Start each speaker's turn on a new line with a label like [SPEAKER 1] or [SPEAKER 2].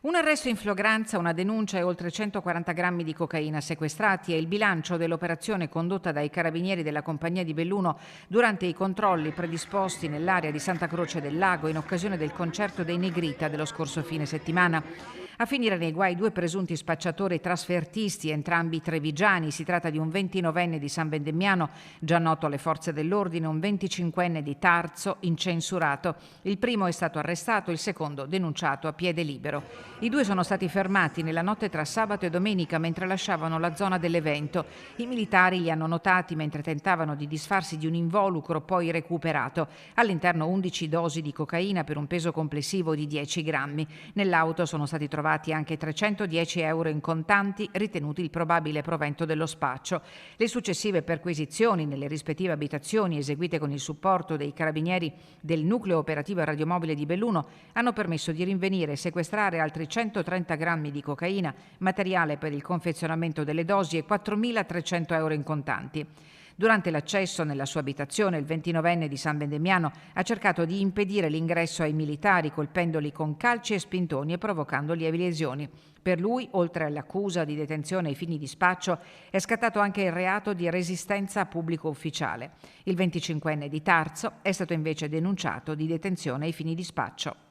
[SPEAKER 1] Un arresto in flagranza, una denuncia e oltre 140 grammi di cocaina sequestrati è il bilancio dell'operazione condotta dai carabinieri della Compagnia di Belluno durante i controlli predisposti nell'area di Santa Croce del Lago in occasione del concerto dei Negrita dello scorso fine settimana. A finire nei guai due presunti spacciatori trasfertisti, entrambi trevigiani. Si tratta di un 29enne di San Vendemmiano, già noto alle forze dell'ordine, un 25enne di Tarzo, incensurato. Il primo è stato arrestato, il secondo denunciato a piede libero. I due sono stati fermati nella notte tra sabato e domenica mentre lasciavano la zona dell'evento. I militari li hanno notati mentre tentavano di disfarsi di un involucro poi recuperato. All'interno 11 dosi di cocaina per un peso complessivo di 10 grammi. Nell'auto sono stati trovati anche 310 euro in contanti, ritenuti il probabile provento dello spaccio. Le successive perquisizioni nelle rispettive abitazioni, eseguite con il supporto dei carabinieri del Nucleo Operativo Radiomobile di Belluno, hanno permesso di rinvenire e sequestrare altri 130 grammi di cocaina, materiale per il confezionamento delle dosi e 4.300 euro in contanti. Durante l'accesso nella sua abitazione, il 29enne di San Vendemmiano ha cercato di impedire l'ingresso ai militari, colpendoli con calci e spintoni e provocando lievi lesioni. Per lui, oltre all'accusa di detenzione ai fini di spaccio, è scattato anche il reato di resistenza a pubblico ufficiale. Il 25enne di Tarzo è stato invece denunciato di detenzione ai fini di spaccio.